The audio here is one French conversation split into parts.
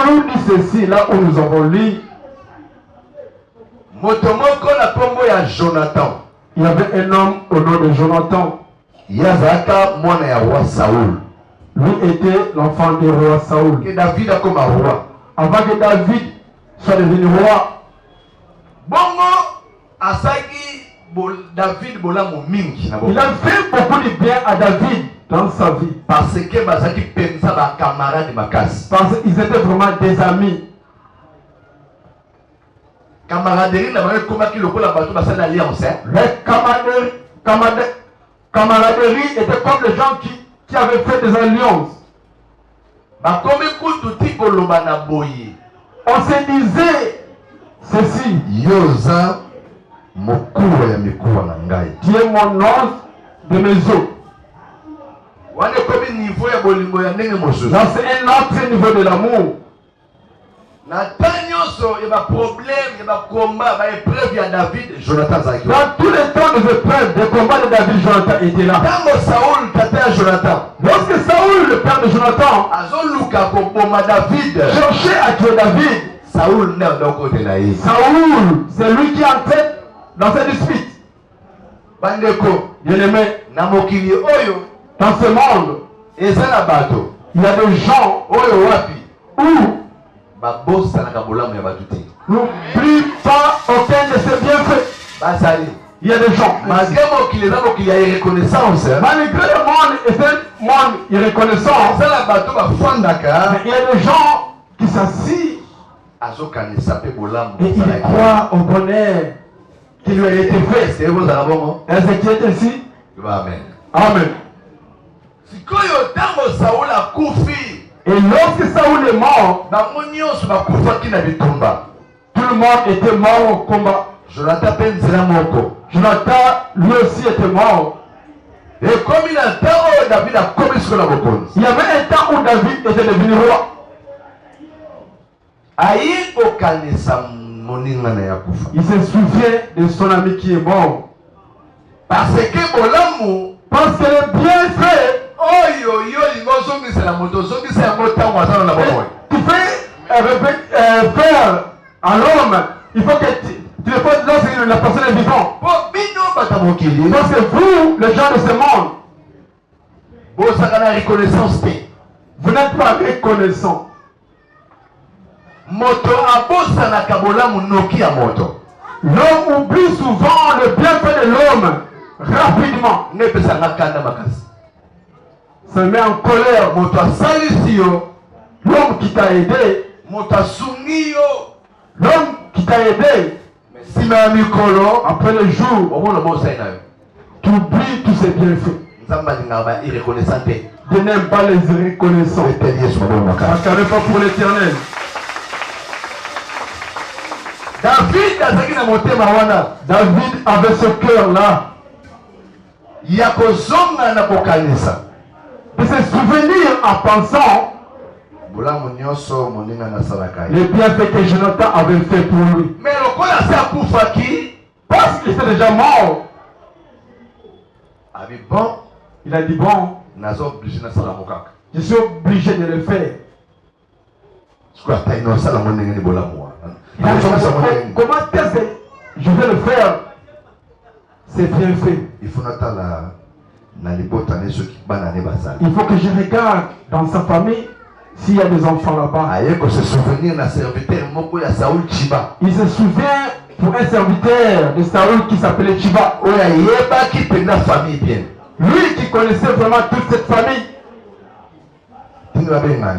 nous dit ceci, là où nous avons lu, Motomoko na kombo ya Jonathan. il y avait un homme au nom de Jonathan. Yazaka mwana ya roi Saoul. Lui était l'enfant du roi Saoul. Que David a comme roi. Avant que David soit devenu roi, Bongo asaki David bolamu mingi na il a fait beaucoup de bien à David dans sa vie. parce que bazaki pensa ba camarade makasi. Parce qu'ils étaient vraiment des amis. Camaraderie na ba koma ki lokola bato basala alliance. Les camaraderie était comme les gens qui avaient fait des alliances. Ba komi kutu tipo loba na boye. On se disait ceci. Yoza mokuru ya mikuwa na ngai. Tu es mon os de mes os. Wane komi niveau ya bolingo ya ndenge mosusu. Là c'est un autre niveau de l'amour. Na tanyoso ya ba problème ya ba combat ba épreuve ya David Jonathan zaki. Dans tous les temps des épreuves, des combats de David, Jonathan était là. Tango Saoul tata Jonathan. Lorsque Saoul, le père de Jonathan, Azoluka ko boma David. cherchait à tuer David, Saoul n'a pas côté là. Saoul, c'est lui qui est en tête dans cette dispute. Bandeko, Bien-aimé, na mokili oyo dans ce monde, ezala bato. il y a des gens Oyo wapi où babosa na kabolamu ya bato te. n'oublie pas aucun de ses bienfaits. Basali. Il y a des gens. Malgré mokili za mokili ya reconnaissance. Malgré le monde est un monde irreconnaissant, Ezala bato bafandaka. mais il y a des gens qui s'assient Azokanisa pe bolamu. et ils croient au bonheur qui lui a été fait. C'est vous à bon. Est-ce qui est ainsi? Amen. Amen. Sikoyo tango Saoul akufi. Et lorsque Saoul est mort, Bango nyonso bakufaki na bitumba. tout le monde était mort au combat. Jonathan pe nzela moko. Jonathan, lui aussi, était mort. Et comme il a tango David a commis sur la bokonzi. Il y avait un temps où David était devenu roi. Ayi okanisa moninga na yakufa. Il se souvient de son ami qui est mort. Parce que bolamu Parce que le bienfait, oyo yo lingo zongisa la moto zongisa yango tango azana na bomoy. tu fais faire à l'homme, il faut que tu le fasses lorsque la personne est vivante. Po bino bata mokili. Parce que vous, les gens de ce monde, Bosaka na reconnaissance te. vous n'êtes pas reconnaissant. Moto abosa na kabolamu noki ya moto. L'homme oublie souvent le bienfait de l'homme rapidement. Ne pesa na kanda makasi. Se met en colère. Moto asalisi yo. L'homme qui t'a aidé, Moto asungi yo. l'homme qui t'a aidé, Sima ya mikolo. après le jour, Omona bosai na yo. tu oublies tous ses bienfaits. Nzamba linga ba irreconnaissant te. Je n'aime pas les reconnaissants. L'éternel Yesu maboko makasi. N'accordez pas pour l'éternel. David azaki na motema wana. David avait ce cœur-là Ya kozonga na kokanisa. de se souvenir en pensant Bolamu nyonso moninga na salaka. les bienfaits que Jonathan avait fait pour lui. Mais lokola se akufaki. Parce qu'il était déjà mort, Abi bon. il a dit bon, Nazo obligé na sala mokaka. je suis obligé de le faire. Sikoyo ata ino sala moninga ni bolamu wana. Il a dit, comment est-ce que je vais le faire? C'est bien fait. Il faut natala na libota ne soki bana ne bazali. Il faut que je regarde dans sa famille s'il y a des enfants là-bas. Aye ko se souvenir na serviteur moko ya Saoul Chiba. Il se souvient pour un serviteur de Saoul qui s'appelait Chiba. Oya yeba ki penda famille bien. Lui qui connaissait vraiment toute cette famille. Tinga benga.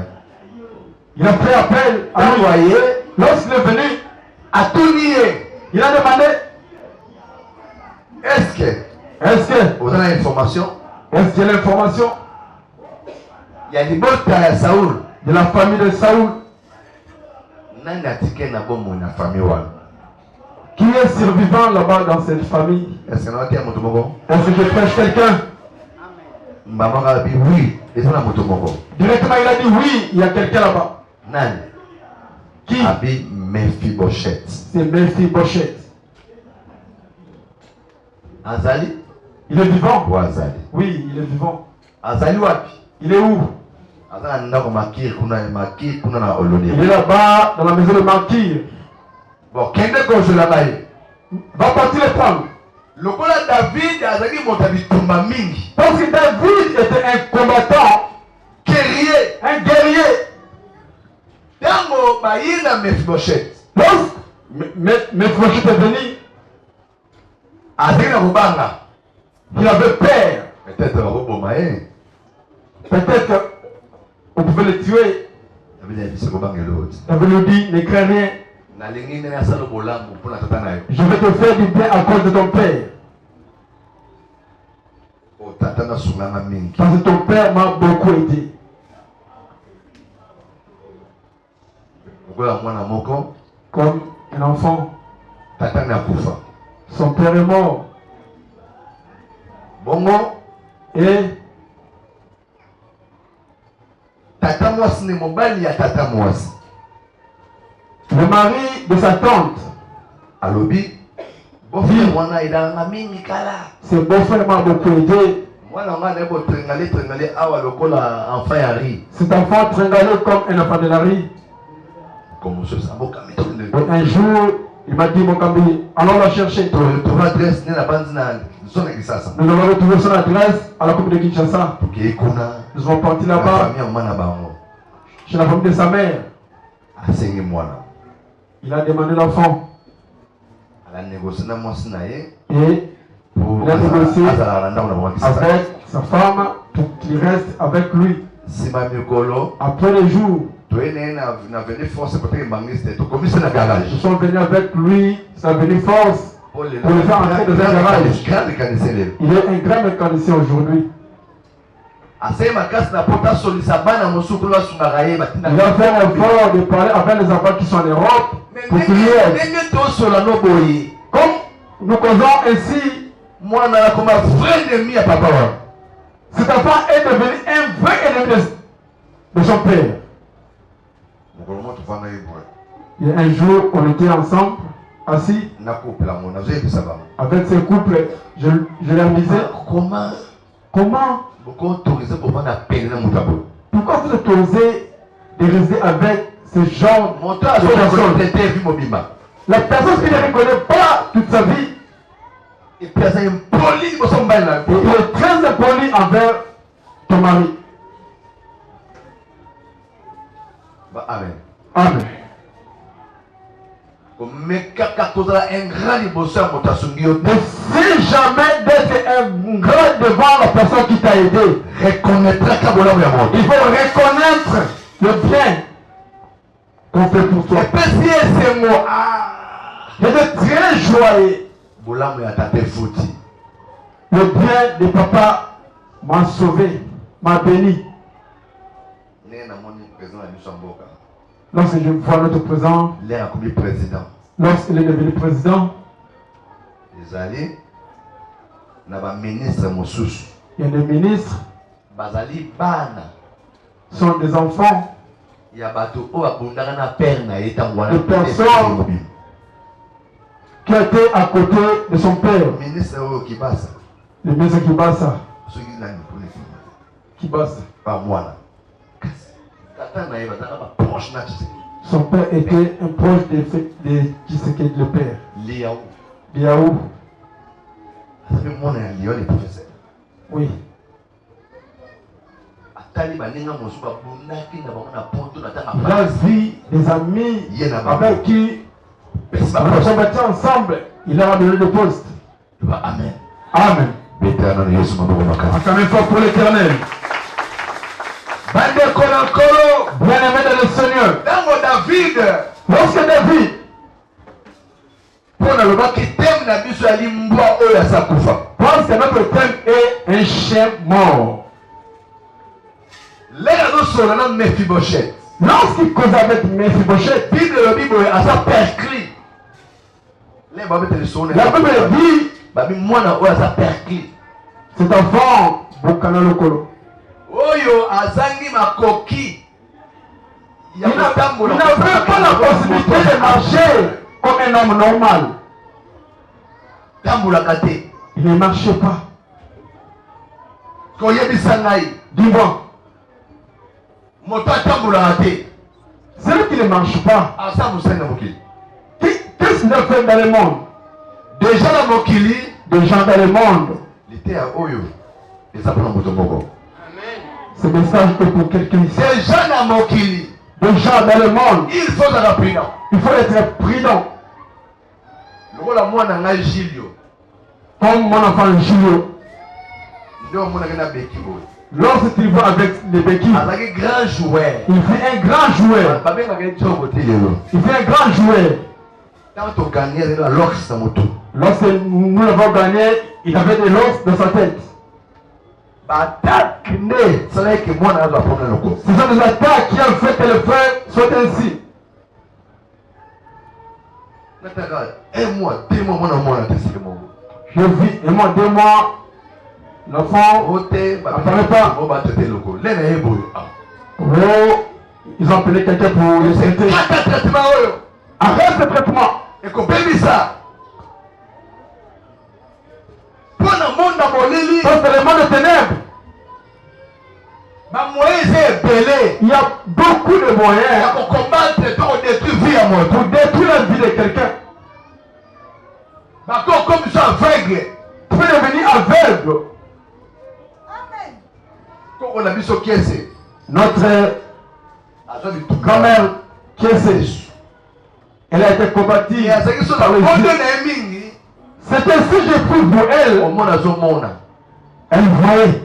Il a fait appel à lui. Voyez, Lorsqu'il est venu, à tout nier. il a demandé, Est-ce que vous avez l'information? Est-ce qu'il y a l'information Il y a des bottes à Saoul. de la famille de Saoul Nani atike na bomo na famille wana. qui est survivant là-bas dans cette famille? Est-ce que na tia moto moko? Est-ce que je prêche quelqu'un? Maman a dit oui, et ça na moto moko. Directement il a dit oui, il y a quelqu'un là-bas. Nani? Qui? Abi Mephibosheth. C'est Mephibosheth. Azali? Il est vivant? Ou Azali? Oui, il est vivant. Azali wapi? Il est où? Il est là-bas dans la maison de Makir. Bon, je là-bas. Va partir les prendre. Le roi David a dit mingi. Parce que David était un combattant, Guerrier. un guerrier. Tango Baïna Mephibosheth. Lorsque Mephibosheth est venu, Azina Rubanga. il avait peur. Peut-être Robomae. Peut-être on pouvait le tuer. David lui dit, ne crains rien. Je vais te faire du bien à cause de ton père. Parce que ton père m'a beaucoup aidé. Comme un enfant. Son père est mort. Et le mari de sa tante, ses beaux-frères m'ont beaucoup aidé. Cet enfant tringalait comme un enfant de la rue. Un jour, il m'a dit, mon cambi, allons la chercher. Nous avons retrouvé son adresse à la coupe de Kinshasa. Nous sommes partis là-bas chez la famille de sa mère. Il a demandé l'enfant. Et il a négocié avec sa femme pour qu'il reste avec lui. Après les jours, ils sont venus avec lui, ça a venu force pour le faire entrer dans un garage. Il est un grand mécanicien aujourd'hui. Il a fait un effort de parler avec les enfants qui sont en Europe pour qu'ils aident. Comme nous causons ainsi, cet enfant est devenu un vrai ennemi de son père. Et un jour, on était ensemble, assis, avec ces couples. Je leur disais, comment pourquoi vous autorisez de rester avec ce genre de personnes? La personne qui ne reconnaît pas toute sa vie, et il est très impoli envers ton mari. Amen. Amen. Ne fais jamais d'être un grand devant la personne qui t'a aidé. Il faut reconnaître le bien qu'on fait pour toi. J'étais très joyeux. Le bien de papa m'a sauvé, m'a béni. Lorsque je vois notre président, lorsqu'il est devenu président, il y a des ministres, sont des enfants, des personnes qui étaient à côté de son père. Le ministre Kibasa. Son père était un proche de Tshisekedi le père. Liaou. Oui. Il a vu des amis avec qui nous sommes battus ensemble. Il a donné le poste. Amen. Amen. Encore une fois pour l'Éternel. Bien-aimé dans le Seigneur. Lorsque David, pense que notre thème est un chien mort. Lorsqu'il cause avec Mephibosheth, la Bible dit, cet enfant, Bokana Lokolo. Il n'avait pas la possibilité de marcher comme un homme normal. Il ne marchait pas. Dis-moi, Celui qui ne marche pas, qu'est-ce qu'il a fait dans le monde? Des gens dans le monde. Ce message est pour quelqu'un ici. Des gens dans le monde. Il faut être prudent. Il faut être prudent. Comme mon enfant Julio. Lorsqu'il va avec les béquilles, il fait un grand joueur. Il fait un grand joueur. Lorsque nous l'avons gagné, il avait des l'os dans sa tête. Ce sont des attaques qui ont fait que le frère soit ainsi. Je vis, et moi, 2 mois, l'enfant n'apparaît pas. Ils ont appelé quelqu'un pour le traiter. Arrête ce traitement. Parce que le monde de ténèbres. Il y a beaucoup de moyens pour détruire la vie de quelqu'un. Comme ils sont aveugles. Tu peux devenir aveugle. Notre grand-mère, qui est elle a été combattue par les Juifs. C'est ainsi que j'ai pris pour elle. Elle voyait.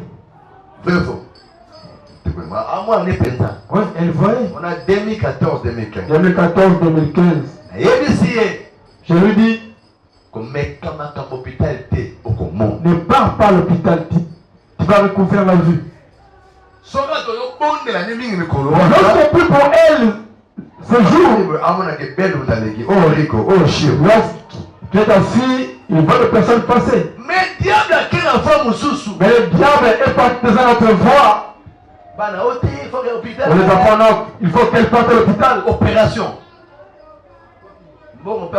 Oui, elle voyait. On a 2014-2015. 2014-2015. Je lui dis, ne pars pas à l'hôpital, tu vas recouvrir la vue. Lorsqu'on prie pour elle ce jour, tu es assis, il voit les personnes passer. Mais le diable est parti dans notre voie. On les apprend, non, il faut qu'elle parte à l'hôpital. Opération. On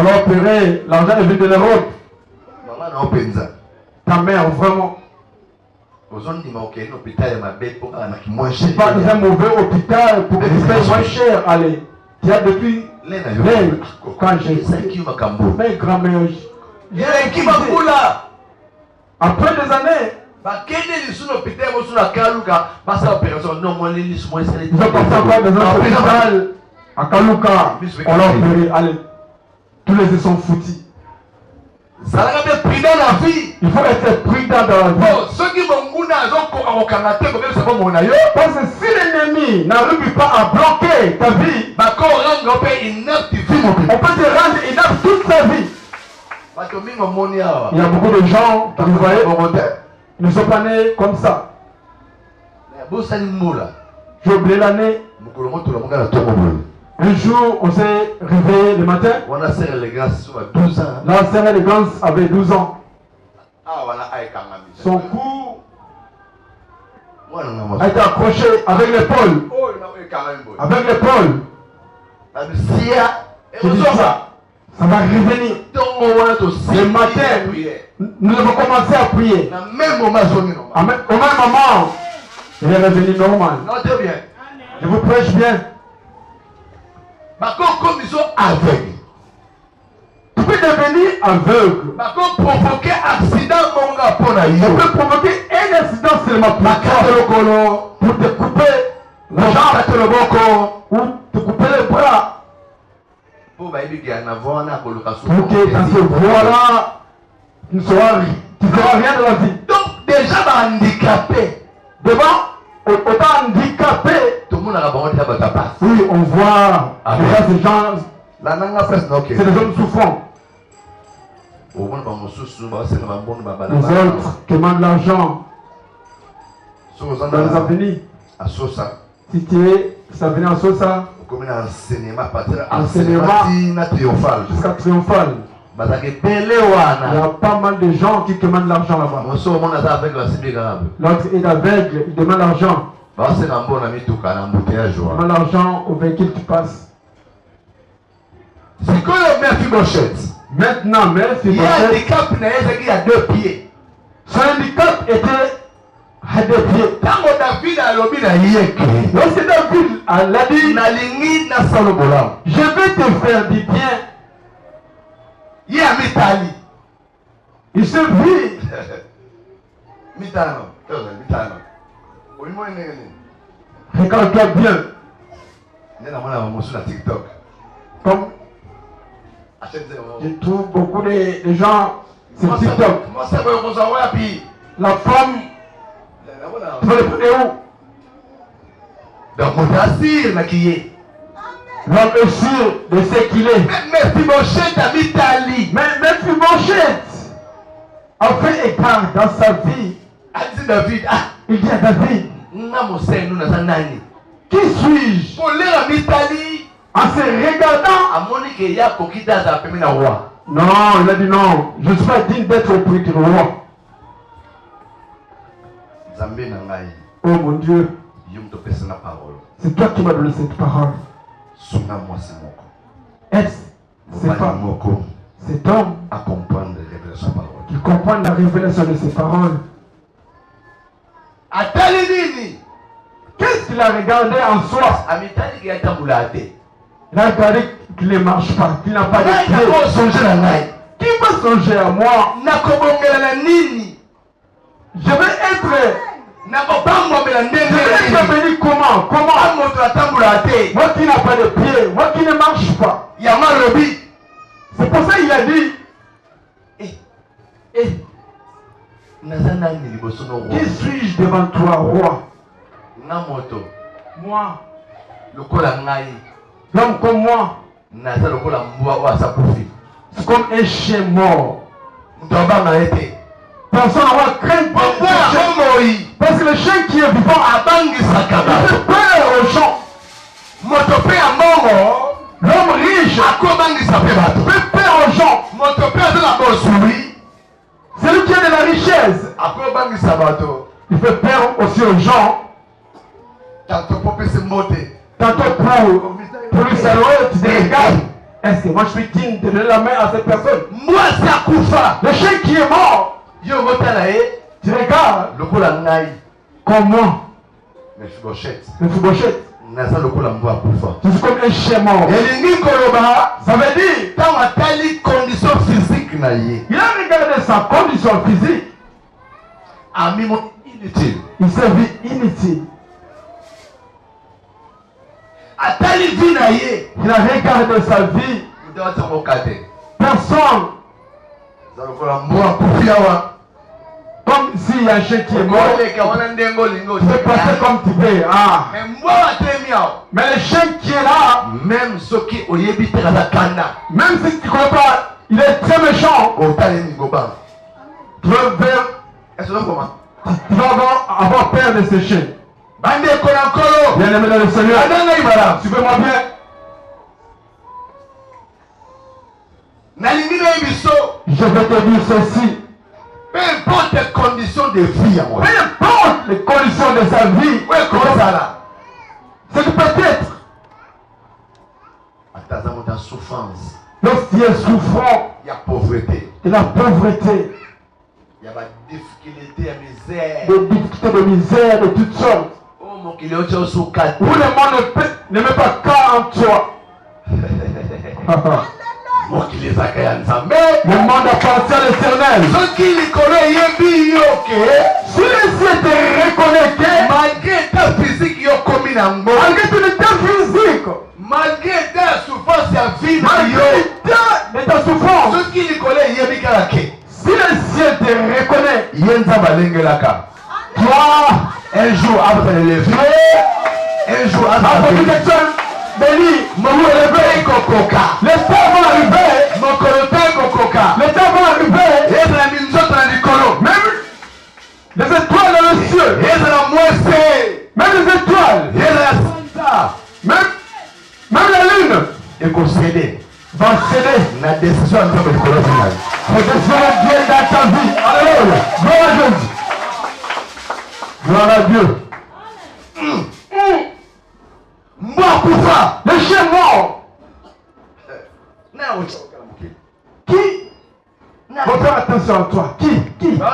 l'a opéré, l'argent est venu de l'Europe. Ta mère, vraiment. C'est pas dans un mauvais hôpital pour que tu payes moins cher. Allez, tu as depuis quand j'ai mes grand-mère. Après des années, ils ont passé encore dans un hôpital à Kaluka. On l'a opéré. Allez, tous les yeux sont foutus. Il faut être prudent dans la vie. Parce que si l'ennemi n'arrive pas à bloquer ta vie, on peut te rendre inapte toute ta vie. Il y a beaucoup de gens qui vous voyez, ils ne sont pas nés comme ça. J'ai oublié l'année. Un jour, on s'est réveillé le matin. La sœur élégance avait 12 ans. Son cou a été accroché avec l'épaule. Avec l'épaule. Je dis ça va revenir. Le matin, nous avons commencé à prier. Au même moment, il est revenu normal. Je vous prêche bien. Comme ils sont aveugles. Tu peux devenir aveugle. Provoquer accident, on peut provoquer un accident seulement pour te couper la jambe ou te couper les bras. Pour que dans ce voie-là, tu ne feras rien de la vie. Donc déjà handicapé. Devant, autant handicapé. Oui, on voit déjà ces gens, c'est des hommes souffrants. Les autres qui demandent l'argent dans les avenirs. Si tu es venu à Sosa, enseignement jusqu'à triomphal. Il y a pas mal de gens qui demandent l'argent là-bas. L'autre est aveugle, il demande l'argent. Demande l'argent au véhicule qui passe. C'est quoi le Mephibosheth? Maintenant, Mephibosheth, il y a 2 pieds. Son handicap était à 2 pieds. Quand David a Lorsque David l'a dit, je vais te faire du bien. Il se vit. Regarde-toi bien. Comme je trouve beaucoup de gens sur TikTok. La femme, tu vas le prendre où? L'homme est sûr de ce qu'il est. Mais Mephibosheth a fait écart dans sa vie. Il dit à David, qui suis-je? En se regardant, non, il a dit non, je ne suis pas digne d'être auprès du roi. Oh mon Dieu, c'est toi qui m'as donné cette parole. C'est pas cet homme qui comprend la révélation de ses paroles. Qu'est-ce qu'il a regardé en soi? Il a regardé qu'il ne marche pas, qu'il n'a pas de pied. Qui va songer à moi? Je vais être béni comment? Moi qui n'ai pas de pied, moi qui ne marche pas. C'est pour ça qu'il a dit, qui suis-je devant toi, roi? Moi, l'homme comme moi, c'est comme un chien mort. Personne n'a crainte pour le chien. Parce que le chien qui est vivant il fait peur aux gens. L'homme riche fait peur aux gens. C'est lui qui a de la richesse. Il fait peur aussi aux gens. Tantôt pour lui saluer, tu te regardes. Est-ce que moi je suis digne de donner la main à cette personne? Le chien qui est mort, tu regardes comme moi. Mephibosheth. Je suis comme un chien mort. Ça veut dire, il a regardé sa condition physique. Il s'est vu inutile. Il a regardé sa vie. Personne. Comme s'il y a un chien qui est mort, tu peux passer comme tu veux. Mais le chien qui est là, même si tu ne connais pas, il est très méchant. Tu vas avoir peur de ce chien. Bien aimé dans le Seigneur, suivez-moi bien. Je vais te dire ceci. Peu importe les conditions de vie, peu importe les conditions de sa vie, c'est que peut-être lorsqu'il est souffrant, il y a pauvreté, il y a pauvreté, il y a des difficultés, des difficultés de misère de toutes sortes. Où le monde ne met pas qu'à en toi. Le monde appartient à l'Éternel. Si les cieux te reconnaissent, malgré ta physique, malgré ton état physique, malgré ta souffrance, malgré ta souffrance, si les cieux te reconnaissent, toi, un jour après le lever, un jour après le lever, béni, mon réveil cococa. Le temps va arriver. Mon colotin cococa. Le temps va arriver. Et la minzote dans le colo. Même les étoiles dans le ciel. Et la moissée. Même les étoiles. Et la santa. Même la lune. Et qu'on céder. Va céder. La décision de le colo final. La décision de Dieu dans ta vie. Alléluia. Gloire à Dieu. Gloire à Dieu. Le chien mort. Qui va faire attention à toi? Qui? On doit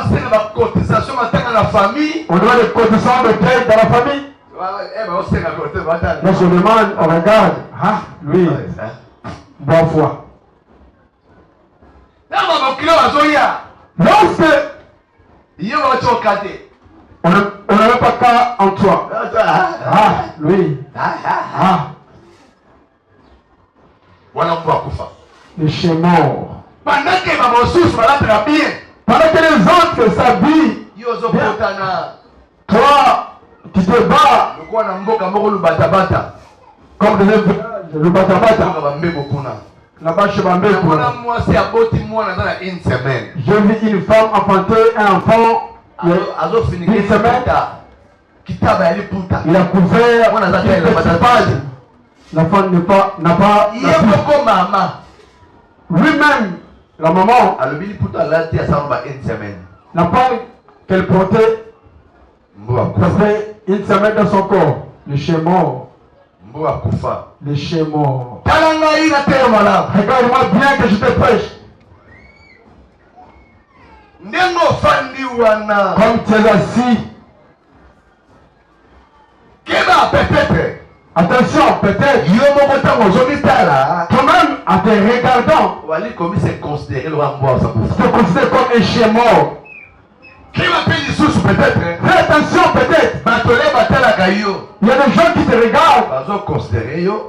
On doit des cotisations de deuil dans la famille. On se demande, on regarde. Ah, lui, bonne foi. Lorsque on n'a même pas qu'à en toi. Ah, lui. Ah, le chien mort. Pendant que les autres s'habillent, toi, tu te bats comme des le batabata. Là-bas, chez Bambeko. Je vis une femme enfanter un enfant. Une semaine. Il a couvert une petite page. L'enfant n'a pas lui-même, la maman, la paille qu'elle portait, ça fait une semaine dans son corps. Le chien mort. Le chien mort. Regarde-moi bien que je te prêche. Comme tu es assis. Attention, peut-être. Toi-même, en te regardant, se considère comme un chien mort. Fais attention, peut-être. Il y a des gens qui te regardent.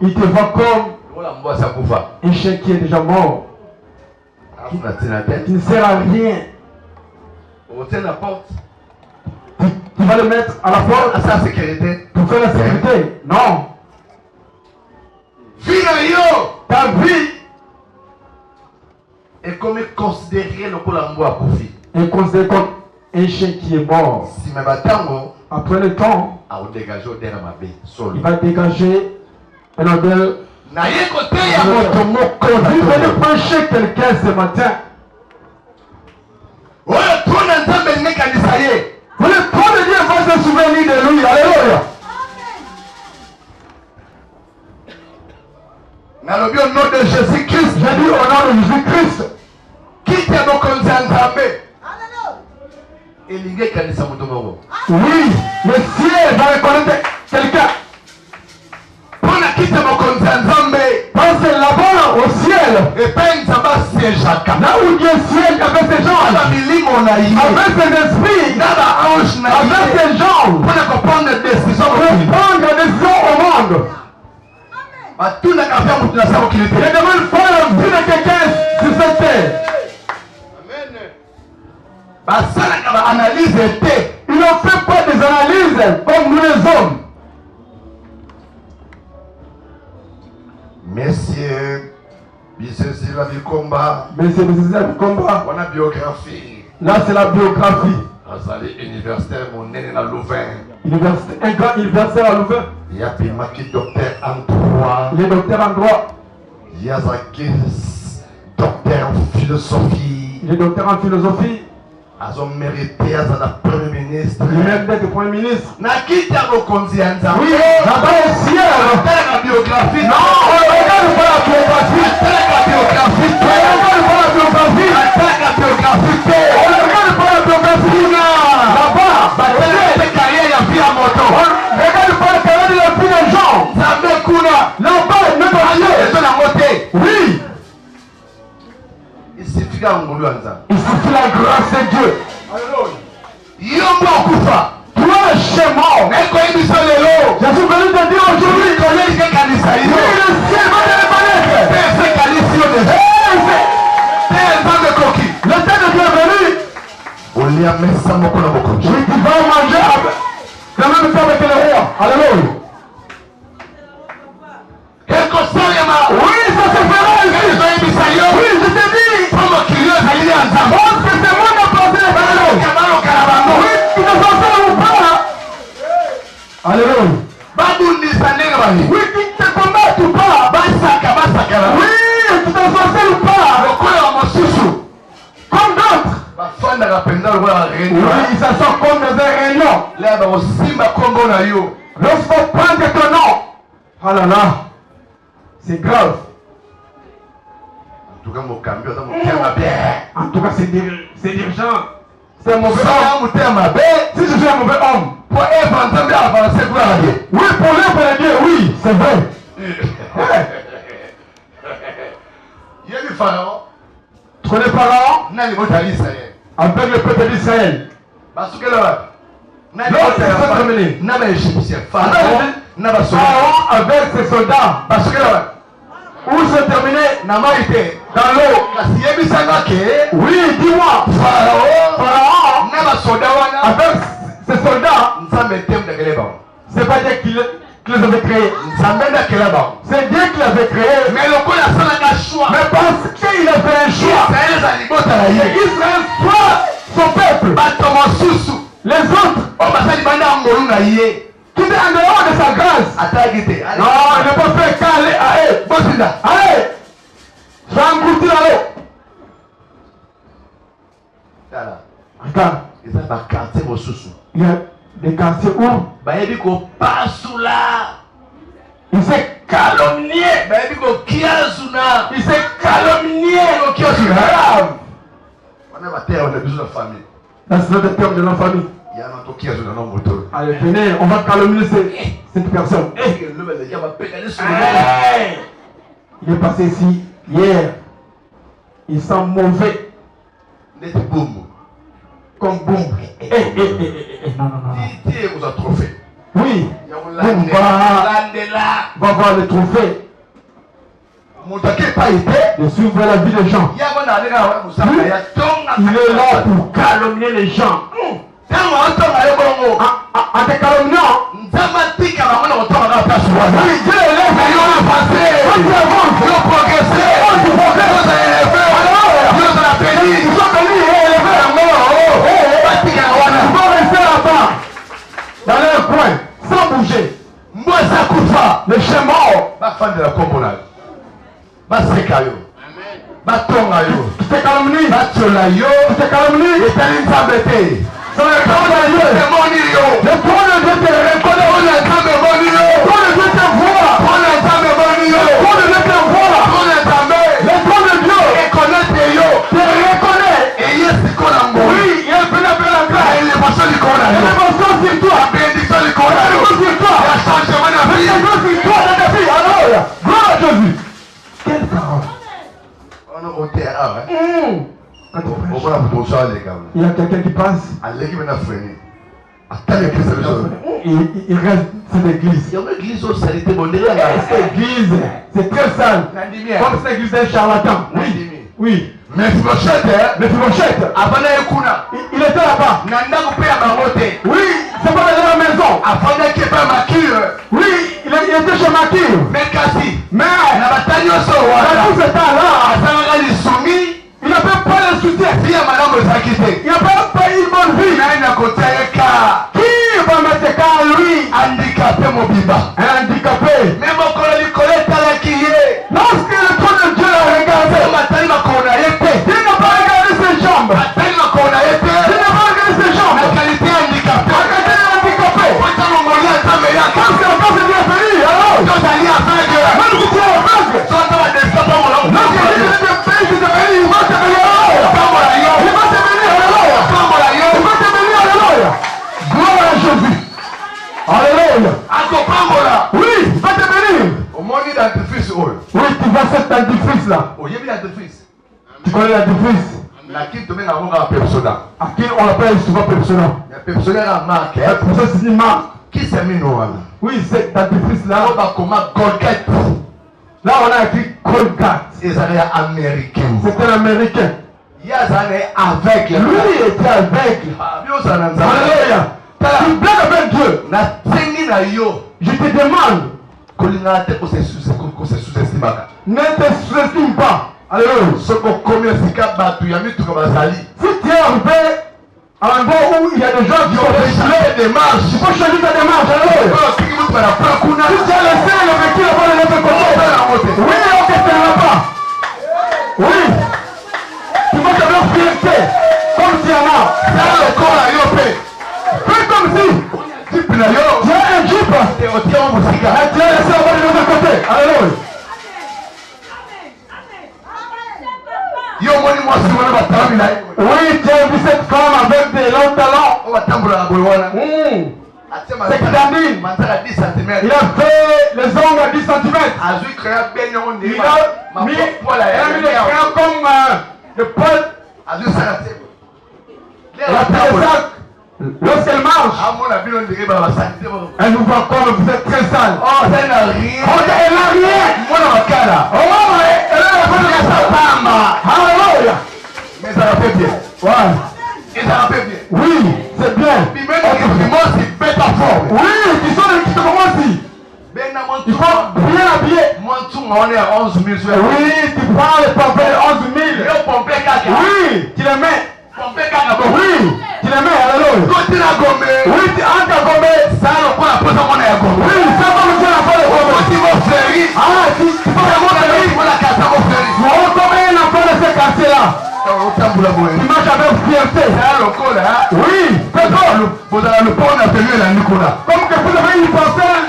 Ils te voient comme un chien qui est déjà mort. Qui ne sert à rien. Tu vas le mettre à la porte pour faire la sécurité. Non. Ta vie est comme considéré le Kofi. Est considéré comme un chien qui est mort. Après le temps, il va dégager un odeur. Vous venez prêcher quelqu'un ce matin. Vous le trop de Dieu va se souvenir de lui. Alléluia. Au nom de Jésus-Christ, j'ai dit au nom de Jésus-Christ, quitte mon conscience. Oui, le ciel va reconnaître quelqu'un. Parce que là-bas, au ciel, là où Dieu siège avec ses gens, avec ses esprits, avec ses gens, pour prendre des décisions au monde. Je demande pas la vie de quelqu'un sur cette terre. Ils n'ont fait pas des analyses comme nous les hommes. Messieurs, c'est la vie combat. Messieurs, c'est la vie combat. On a biographie. Là, c'est la biographie. Universitaire, mon nez à Louvain. Un grand universitaire à Louvain. Il y a Pimaki, docteur en droit. Il est docteur en droit. Il y a Zakis, docteur en philosophie. Il est docteur en philosophie. Ils ont mérité à la Premier ministre. Il mérite d'être Premier ministre. Oui, là-bas au ciel. La biographie. Non, on regarde pas la biographie. La biographie. On regarde pas la biographie. La biographie. On regarde pas la biographie. Là-bas, la carrière de la vie à moto. On regarde pas la carrière de la vie des gens. Là-bas, ne pas aller. Oui. Il suffit la grâce de Dieu. Yombo Kufa. Toi, chez mort. Je suis venu te dire aujourd'hui. Oui, le ciel va te reconnaître. Le temps de Dieu est venu. Oui, tu vas manger en même temps avec le roi. Alléluia. Oui, ça se fera ici. Oui, je te dis. Parce que c'est moi qui ai placé les ballons. Oui, tu ne s'en sers ou pas. Alléluia. Oui, tu te combats ou pas. Oui, tu te s'en sers ou pas. Comme d'autres. Oui, ça sort comme dans un réunion. Lorsqu'on prend ton nom. Oh là là. C'est grave. En tout cas, c'est dirigeant. C'est un mauvais homme. Si je suis un mauvais homme, Pour œuvre ensemble avancer gloire à Dieu. Oui, pour l'œuvre de Dieu, oui, c'est vrai. Il y a du pharaon. Tu connais Pharaon? N'a les mots d'Israël. Avec le peuple d'Israël. Parce que là, n'a Non, c'est ça terminé. n'a pas égyptien. Pharaon n'a pas sauvé. Pharaon avec ses soldats. Parce que là, Où se terminait n'a pas été dans l'eau. parce qu'il y a mis ça là que Oui, dis-moi. Pharaon n'a pas sauvé. avec ses soldats. Nous sommes thème de Gélébon. C'est pas Dieu qui les avait créés. Nous sommes de Gélébon. C'est Dieu qui l'avait créé. Mais le coup, il a fait un choix. Mais parce qu'il a fait un choix. Israël soit son peuple. Les autres qui étaient en dehors de sa grâce. Non, il ne peut faire qu'aller à eux. Allez, je vais engloutir dans l'eau. Regarde, il y a des quartiers où il s'est calomnié. Il s'est calomnié. Grave. Là, c'est notre terme de notre famille. Allez, venez, on va calomnier cette personne. Il est passé ici hier. Il sent mauvais. Comme boum. Non. Oui. Boum va voir le trophée. De suivre la vie des gens. Il est là pour calomnier les gens. En te calomniant, oui, Dieu est là pour avancer. Quand tu avances, tu vas progresser. Quand tu progresses, ils sont bénis et élevés. Ils vont rester là-bas, dans leur coin, sans bouger. Le chien mort. Qui te calomnie. Qui te calomnie. C'est le trône de Dieu. Le trône de Dieu te reconnaît. Le trône de Dieu te voit. Le trône de Dieu te voit. Le trône de Dieu te reconnaît. Oui, il est venu avec la grâce. Il est passé sur toi. Il est passé sur toi. Il est passé sur toi. Il est passé sur toi dans ta vie. Alors, gloire à Jésus. Quelle parole. Il y a quelqu'un qui passe. Il reste cette église. Cette église, c'est très sale. Comme cette église est charlatan. Oui. Mais Mephibosheth, il était là-bas. Oui, c'est pas dans la maison. Oui, il était chez Makir. Mais dans tout ce temps-là, il n'a même pas le soutien. Il n'a même pas une bonne vie. Qui va mettre qu'à lui? Un handicapé. Lorsque le trône de Dieu l'a regardé, il n'a pas regardé ses jambes. Il n'a pas regardé ses jambes. Regardez handicapé. Quand c'est encore de Dieu venu, alors même si tu es aveugle, lorsque Dieu te paye, il va te payer. Il va te bénir, alléluia. Gloire à Jésus. Alléluia. Oui, il va te bénir. Oui, tu vois cet dentifrice là. Tu connais le dentifrice? À qui on l'appelle souvent persona. Persona c'est une marque. Oui, c'est dentifrice là. Là on a écrit Colgate. C'est un américain. Lui était aveugle. Alléluia. Tu blagues avec Dieu. Je te demande. Ne te sous-estime pas. Alléluia. Si tu es arrivé à un endroit où il y a des gens qui sont déchirés, tu peux changer ta démarche. Alléluia. Si tu as laissé le vécu là-bas de l'autre côté, oui, ok, tu ne vas pas. Oui. Tu vas te faire fierté. Comme tu en as. Fais comme si. Tu as un jeep. Et tu as laissé là-bas de l'autre côté. Alléluia. Oui, tu as vu cette femme avec des longs talons. C'est Dandine. Il a fait les ongles à 10 cm. Il a mis les crayons comme le poil. Elle a pris le sac. Lorsqu'elle marche, elle nous voit comme vous êtes très sale. Oh, elle n'a rien. Oh, elle n'a rien. Oh, elle a sa femme. Alléluia. Mais ça l'a fait bien. Ouais. Et ça l'a fait bien. Oui, c'est bien. Puis même c'est bête à forme. Oui, qui sont les qui commencent ici. Il faut bien habiller. On est à 11 000. Oui, tu prends les pompées de 11 000. Oui, tu les mets. Oui, tu les mets, alléluia. Oui, tu entres à Gombe. Ça, on prend la pose à mon air. Oui, ça va me faire la fois de Gombe. Tu vas faire. Ah, tu vas la carte à mon frère. tu vas tomber un enfant de ce quartier-là. Tu marches avec fierté. Oui, c'est bon. Vous avez le pont à payer la Nicolas. Comme que vous avez une pensée,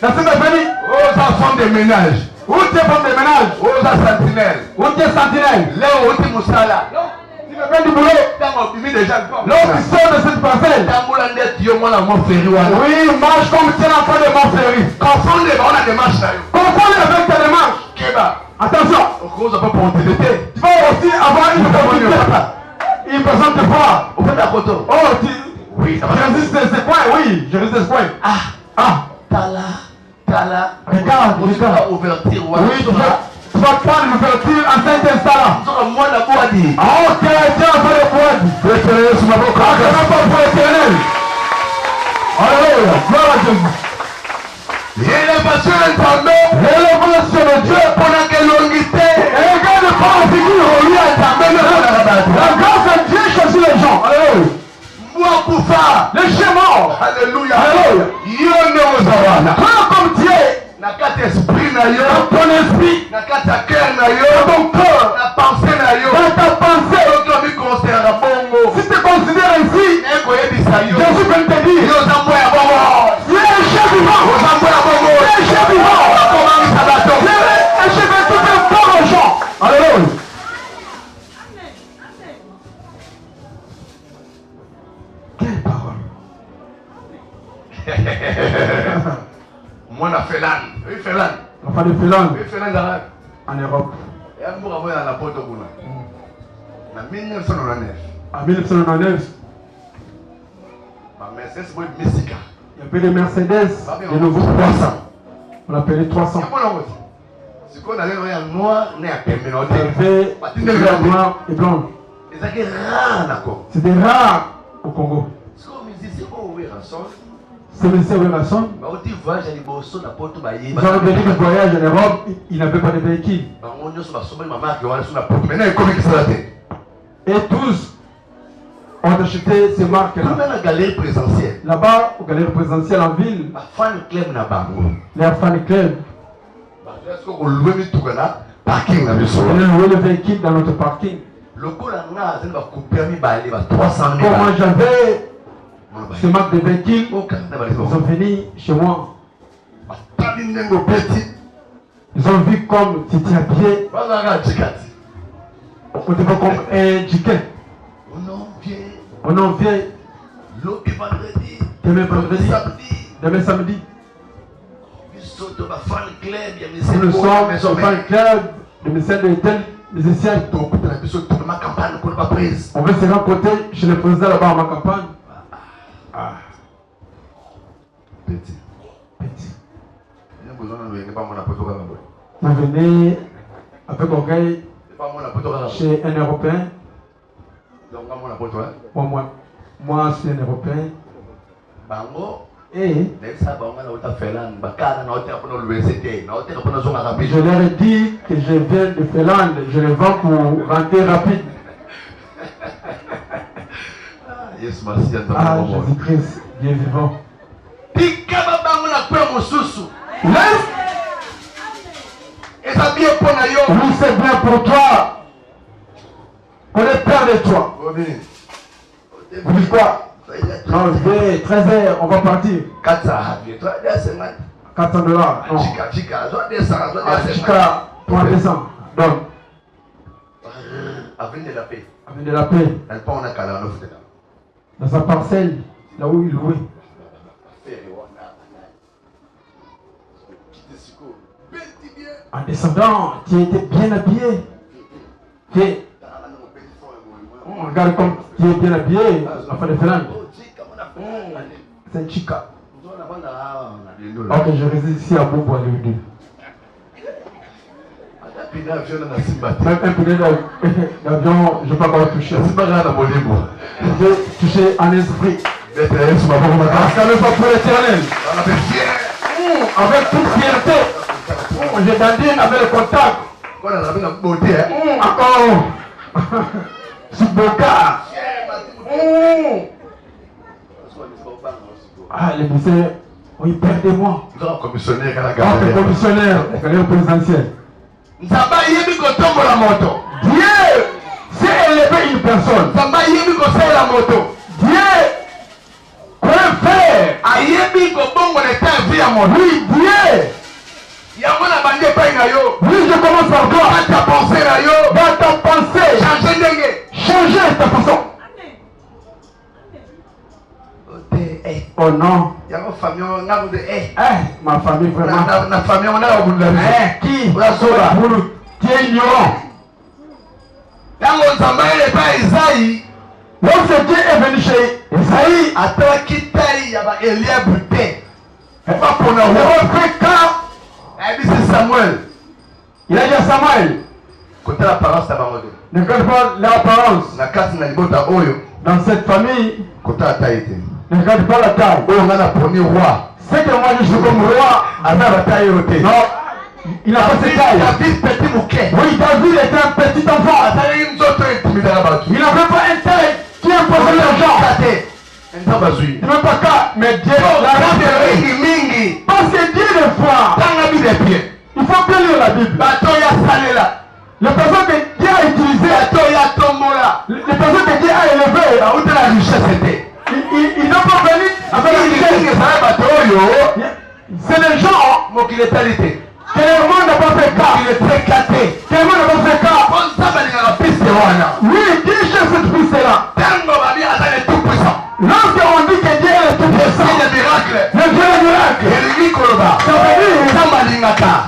la semaine venue. Oh, ça font des ménages. Où tu es femme de ménage? Oh, ça sentinelle. Où tu es sentinelle? Là, où tu es moussala. Tu me fais du boulot. Lorsque tu sors de cette parcelle. Oui, marche comme tu es l'enfant de mon frère. Confondez avec tes démarches. Attention. Tu vas aussi avoir une personne te voir. Oh, oui, ça va. je résiste ce coin. Oui, je résiste ce coin. Regarde. Oui, tu vas prendre l'ouverture en cet instant-là. Oh, ok, tiens, on va le prendre. Acclamez pour l'éternel. Alléluia, gloire à Jésus. L'élévation de Dieu. Et regarde pas la figure. La grâce de Dieu choisit les gens. Alléluia. Les chiens morts. Alléluia. Alléluia. Toi comme tu es. Dans Ton esprit. dans ton cœur, Dans ta pensée. Si tu considères ainsi, Jésus vient te dire, tu es un chef vivant. Tu es un chef vivant. Tu es un chef de tout un corps aux gens. Alléluia. Quelle parole. Moi, on a fait l'âne. L'enfant de Finlande en Europe. En 1999, il y avait des Mercedes, des nouveaux 300. On l'appelait 300. Il y avait des noirs et blancs. C'était rare au Congo. Ces musiciens ouverts la sonne. Ils ont venu du voyage en Europe, ils n'avaient pas de véhicule. Et tous ont acheté ces marques-là. Là-bas, au galerie présidentielle en ville, les fan club, on a loué le véhicule dans notre parking. Comment j'avais ce marque de véhicule, ils sont venus chez moi. Ils ont vu comme tu étais habillé. On te voit comme un jiquet. On en vient. Demain vendredi. Demain samedi. Nous sommes au fan club de musiciens de tel musicien. On veut se rencontrer chez le président là-bas à ma campagne. Petit. Vous venez avec orgueil chez un Européen. Moi, je suis un Européen. Et je leur ai dit que je viens de Finlande. Je les vends pour rentrer rapide. Jésus-Christ, Dieu vivant. Laisse. Oui, c'est bien pour toi. On est peur de toi. Vous dites quoi? Non, 13h, on va partir. $400. Non. Chica, 300. Donc. Avenue de la paix. Avenue de la paix. Dans sa parcelle, là où il louait. En descendant, tu étais bien habillé. Regarde comme tu es bien habillé, enfant de Finlande. C'est un chica. Ok, je réside ici à Bobo à l'Udu. Même un pilote d'avion, je ne peux pas le toucher. Je vais toucher en esprit. Parce qu'elle n'est pas pour l'éternel. Avec toute fierté. Je dandine avec le contact. Encore. Suboka. Ah, les lycées, oui, perdez-moi. Grand commissionnaire, commissionnaire, le présidentiel. Dieu s'est élevé une personne. Dieu peut faire. Oui, Dieu. Oui, je commence par toi. Dans ta pensée. Changer ta façon. Oh non. Ma famille vraiment. Qui tu es ignorant. Lorsque Dieu est venu chez Esaïe, Samuel. Il a dit à Samuel, côté l'apparence, ne regarde pas l'apparence. Dans cette famille, ne regarde pas la taille. C'est que moi je suis comme roi. Non, il n'a pas cette taille. Oui, David était un petit enfant. Il n'avait pas un taille qui imposait l'argent. Il ne veut pas qu'à, mais Dieu l'a. Parce que Dieu des fois, il faut bien lire la Bible. Les personnes que Dieu a utilisées, les personnes que Dieu a élevées, ils n'ont pas venu avec la richesse. C'est les gens que le monde n'a pas fait cas. Que le monde n'a pas fait cas. Oui, Dieu cherche cette piste-là. Lorsqu'on dit que Dieu est tout puissant, le Dieu est miracle. Ça veut dire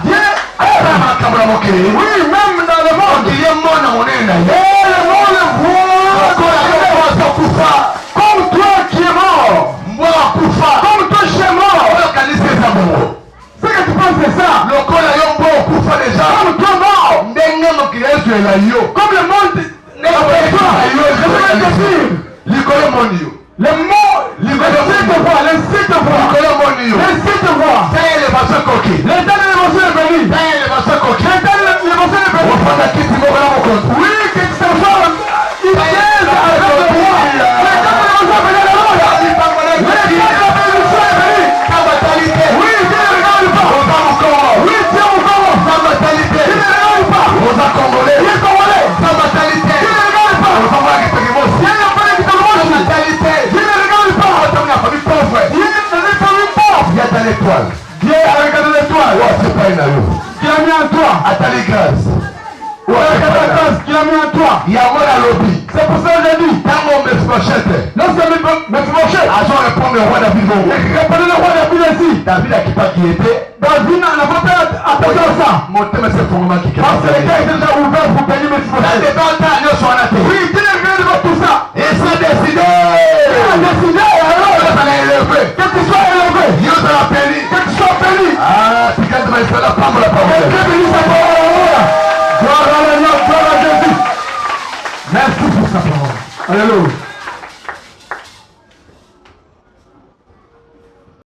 Dieu est. Oui, même dans le monde. Et le monde voit. Comme toi qui es mort. Comme toi qui es mort. Ce que tu penses c'est ça. Comme toi mort. Comme le monde n'est pas toi. Je vais te dire. Les mots, les sites de voix. Les sites de voix. L'état de l'émotion est venu. L'état de l'émotion est venu. Oui, que tu t'enfermes. Il t'aide avec le roi. L'état de l'émotion est venu à la mort. L'état de l'émotion est venu. Oui, Dieu ne regarde pas. Oui, Dieu ne regarde pas. Dieu ne regarde pas. Dieu est congolais. Dieu ne regarde pas. Dieu n'a pas de l'étoile. Dieu a regardé l'étoile. Qu'il a mis en toi. grâce. Il a regardé la grâce qu'il a mis en toi. C'est pour ça que j'ai dit. Lorsque Mephibosheth répondre au roi David. répondait le roi David ainsi. David David n'a pas fait attention à ça. Parce que les gars étaient déjà ouverts pour bénir Mephibosheth. Oui, Dieu vient de voir tout ça. Et ça décidé. Il a décidé alors que tu sois élevé. Que tu sois béni. Ah, c'est quand tu vas faire la parole. Que béni sa parole. Gloire à Jésus. Merci pour sa parole. Alléluia.